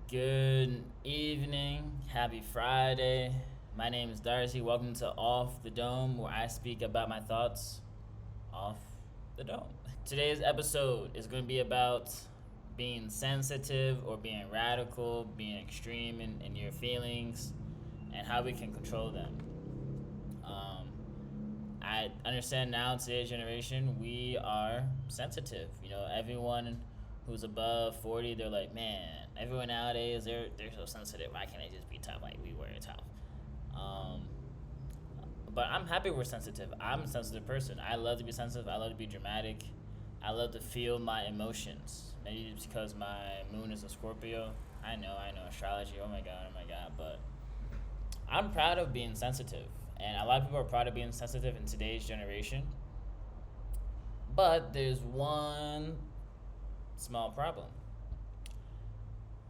Good evening. Happy Friday. My name is Darcy. Welcome to Off the Dome, where I speak about my thoughts off the dome. Today's episode is going to be about being sensitive or being radical, being extreme in your feelings, and how we can control them. I understand now in today's generation we are sensitive. Everyone who's above 40, they're like, man, everyone nowadays they're so sensitive. Why can't they just be tough like we were tough? Um, but I'm happy we're sensitive. I'm a sensitive person. I love to be sensitive. I love to be dramatic. I love to feel my emotions. Maybe it's because my moon is a Scorpio. I know astrology. Oh my god. But I'm proud of being sensitive, and a lot of people are proud of being sensitive in today's generation. But there's one small problem.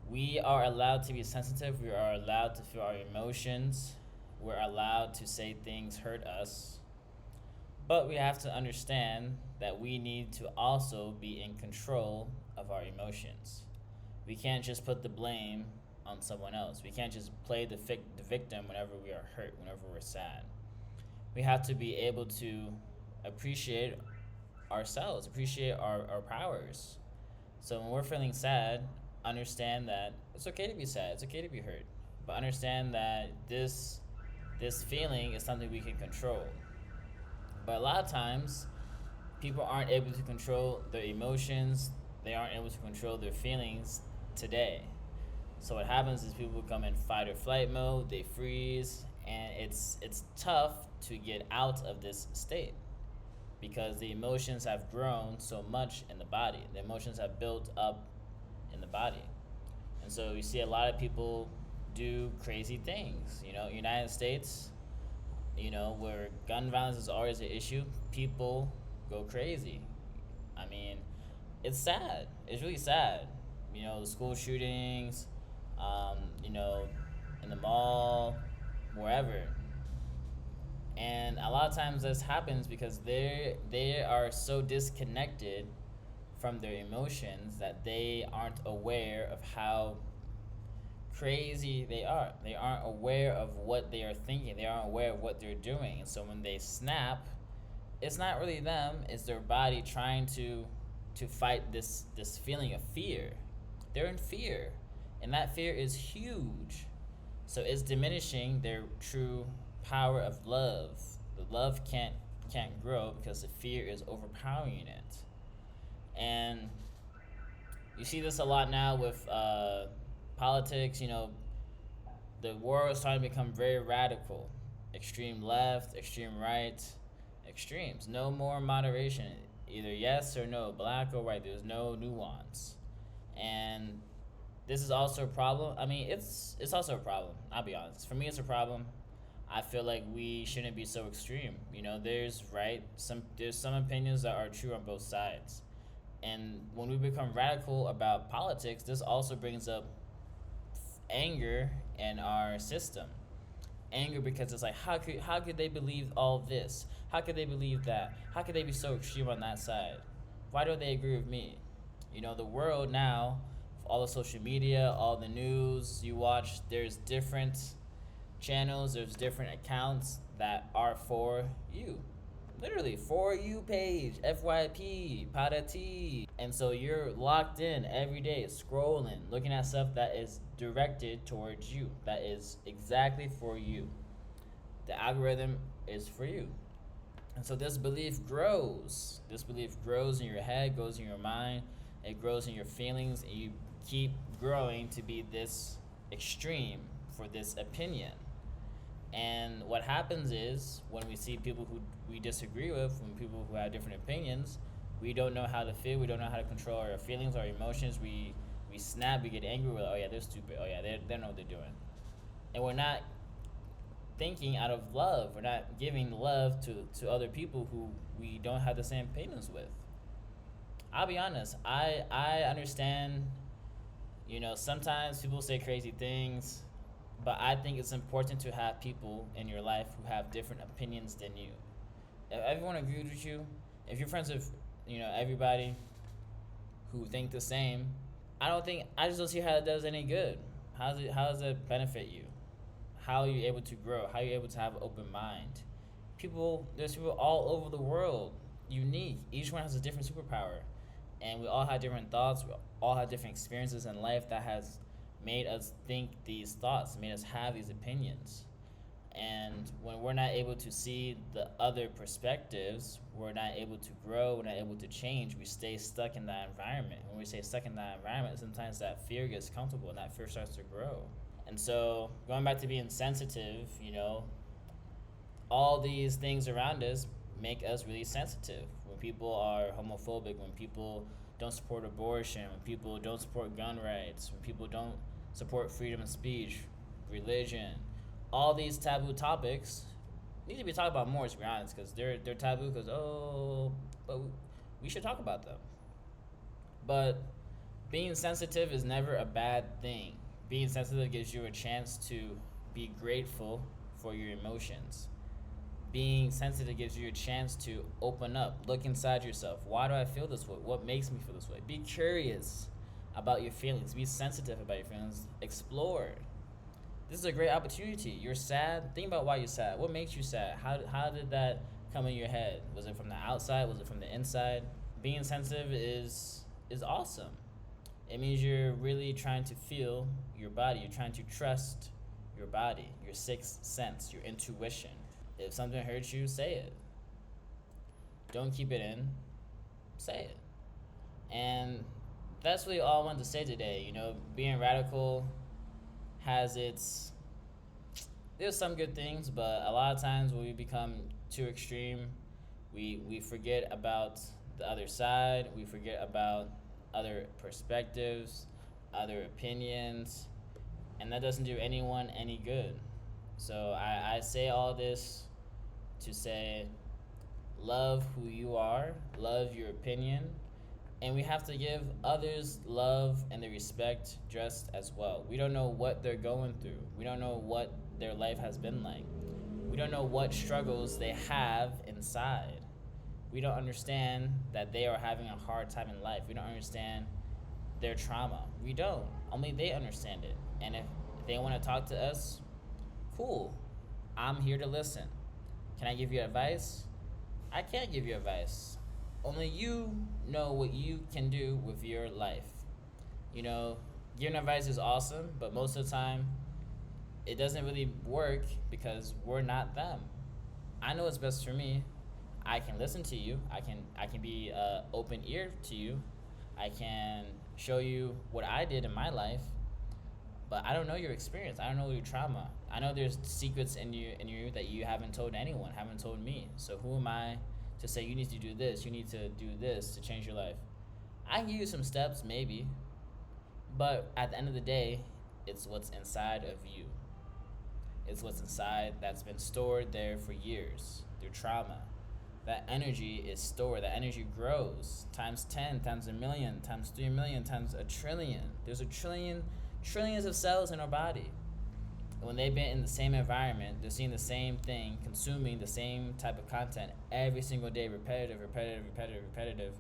We are allowed to be sensitive. We are allowed to feel our emotions. We're allowed to say things hurt us. But we have to understand that we need to also be in control of our emotions. We can't just put the blame on someone else. We can't just play the victim whenever we are hurt, whenever we're sad. We have to be able to appreciate ourselves, appreciate our powers. So when we're feeling sad, understand that it's okay to be sad, it's okay to be hurt, but understand that this feeling is something we can control. But a lot of times, people aren't able to control their emotions. They aren't able to control their feelings today. So what happens is people become in fight or flight mode. They freeze, and it's tough to get out of this state because the emotions have grown so much in the body. The emotions have built up in the body. And so you see a lot of people do crazy things. United States, where gun violence is always an issue, people go crazy. I mean, it's sad. It's really sad. The school shootings, in the mall, wherever. And a lot of times this happens because they are so disconnected from their emotions that they aren't aware of how crazy they are. They aren't aware of what they are thinking. They aren't aware of what they're doing. And so when they snap, it's not really them, it's their body trying to fight this feeling of fear. They're in fear. And that fear is huge. So it's diminishing their true power of love. The love can't grow because the fear is overpowering it. And you see this a lot now with politics. The world is starting to become very radical. Extreme left, extreme right, extremes. No more moderation. Either yes or no, black or white. There's no nuance. And this is also a problem. I mean, it's also a problem. I'll be honest. For me, it's a problem. I feel like we shouldn't be so extreme. There's some opinions that are true on both sides. And when we become radical about politics, this also brings up anger in our system. Anger because it's like, how could they believe all this? How could they believe that? How could they be so extreme on that side? Why don't they agree with me? The world now, all the social media, all the news you watch, there's different channels, there's different accounts that are for you. Literally, for you page, FYP, Patati. And so you're locked in every day, scrolling, looking at stuff that is directed towards you, that is exactly for you. The algorithm is for you. And so this belief grows. This belief grows in your head, goes in your mind, it grows in your feelings, and you keep growing to be this extreme for this opinion. And what happens is when we see people who we disagree with, when people who have different opinions, we don't know how to feel, we don't know how to control our feelings, our emotions, we snap, we get angry, we're like, oh yeah, they're stupid, oh yeah, they know what they're doing. And we're not thinking out of love, we're not giving love to other people who we don't have the same opinions with. I'll be honest, I understand, sometimes people say crazy things, but I think it's important to have people in your life who have different opinions than you. If everyone agrees with you, if you're friends with, everybody who think the same, I just don't see how it does any good. How does it benefit you? How are you able to grow? How are you able to have an open mind? There's people all over the world, unique. Each one has a different superpower, and we all have different thoughts. We all have different experiences in life that has made us think these thoughts, made us have these opinions. And when we're not able to see the other perspectives, we're not able to grow, we're not able to change, we stay stuck in that environment. When we stay stuck in that environment, sometimes that fear gets comfortable and that fear starts to grow. And so, going back to being sensitive, all these things around us make us really sensitive. When people are homophobic, when people don't support abortion, when people don't support gun rights, when people don't support freedom of speech, religion, all these taboo topics need to be talked about more, to be honest, because they're taboo. Because but we should talk about them. But being sensitive is never a bad thing. Being sensitive gives you a chance to be grateful for your emotions. Being sensitive gives you a chance to open up, look inside yourself. Why do I feel this way? What makes me feel this way? Be curious about your feelings. Be sensitive about your feelings. Explore. This is a great opportunity. You're sad. Think about why you're sad. What makes you sad? How did that come in your head? Was it from the outside? Was it from the inside? Being sensitive is awesome. It means you're really trying to feel your body. You're trying to trust your body, your sixth sense, your intuition. If something hurts you, say it. Don't keep it in. Say it. And that's really all I wanted to say today. Being radical has there's some good things, but a lot of times when we become too extreme, we forget about the other side. We forget about other perspectives, other opinions, and that doesn't do anyone any good. So I say all this to say, love who you are, love your opinion, and we have to give others love and the respect just as well. We don't know what they're going through. We don't know what their life has been like. We don't know what struggles they have inside. We don't understand that they are having a hard time in life. We don't understand their trauma. We don't. Only they understand it. And if they want to talk to us, cool. I'm here to listen. Can I give you advice? I can't give you advice. Only you know what you can do with your life. Giving advice is awesome, but most of the time, it doesn't really work because we're not them. I know what's best for me. I can listen to you. I can be open ear to you. I can show you what I did in my life, but I don't know your experience. I don't know your trauma. I know there's secrets in you that you haven't told anyone, haven't told me. So who am I to say you need to do this, you need to do this to change your life? I can give you some steps, maybe, but at the end of the day, it's what's inside of you. It's what's inside that's been stored there for years through trauma. That energy is stored. That energy grows times 10, times a million, times 3 million, times a trillion. There's trillions of cells in our body. And when they've been in the same environment, they're seeing the same thing, consuming the same type of content every single day, repetitive.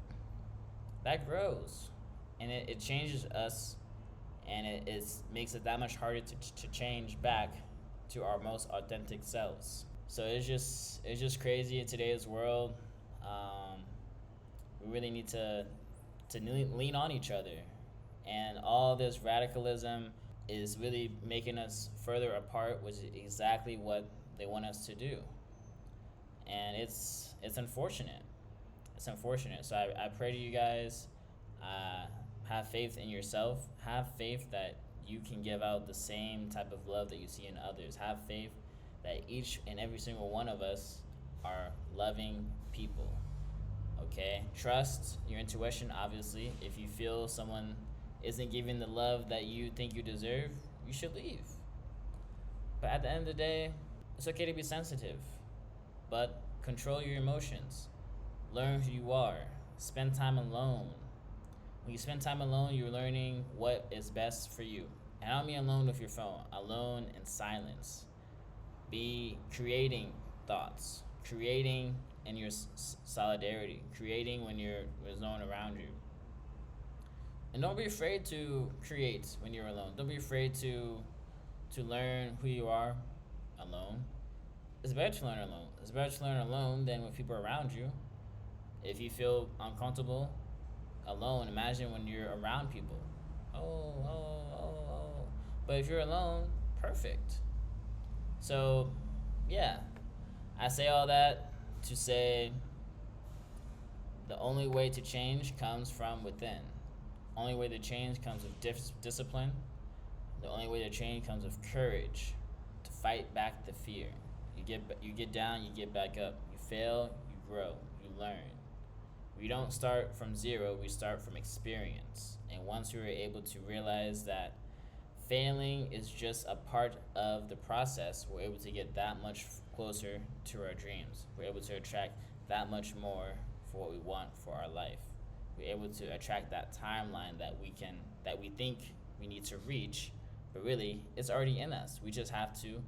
That grows. And it changes us, and it makes it that much harder to change back to our most authentic selves. So it's just crazy in today's world. We really need to lean on each other, and all this radicalism is really making us further apart, which is exactly what they want us to do. And it's unfortunate. It's unfortunate. So I pray to you guys, have faith in yourself. Have faith that you can give out the same type of love that you see in others. Have faith that each and every single one of us are loving people. Okay? Trust your intuition, obviously. If you feel someone isn't giving the love that you think you deserve, you should leave. But at the end of the day, it's okay to be sensitive, but control your emotions. Learn who you are. Spend time alone. When you spend time alone, you're learning what is best for you. And I don't mean alone with your phone, alone in silence. Be creating thoughts, creating in your solidarity, creating when there's no one around you. And don't be afraid to create when you're alone. Don't be afraid to learn who you are alone. It's better to learn alone. It's better to learn alone than with people around you. If you feel uncomfortable alone, imagine when you're around people. Oh, oh, oh, oh. But if you're alone, perfect. So, yeah, I say all that to say the only way to change comes from within. Only way to change comes with discipline. The only way to change comes with courage to fight back the fear. You get down, you get back up. You fail, you grow, you learn. We don't start from zero, we start from experience. And once we are able to realize that failing is just a part of the process, we're able to get that much closer to our dreams. We're able to attract that much more for what we want for our life. We're able to attract that timeline that we think we need to reach, but really it's already in us. We just have to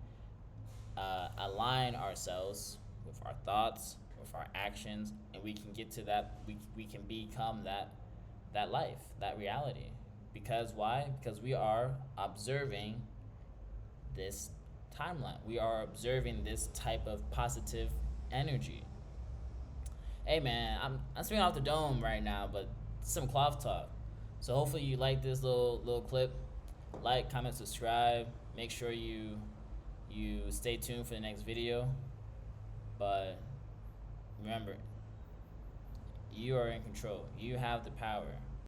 align ourselves with our thoughts, with our actions, and we can get to that. We can become that life, that reality. Because why? Because we are observing this timeline. We are observing this type of positive energy. Hey man, I'm speaking off the dome right now, but some cloth talk. So hopefully you like this little clip. Like, comment, subscribe. Make sure you stay tuned for the next video. But remember, you are in control. You have the power.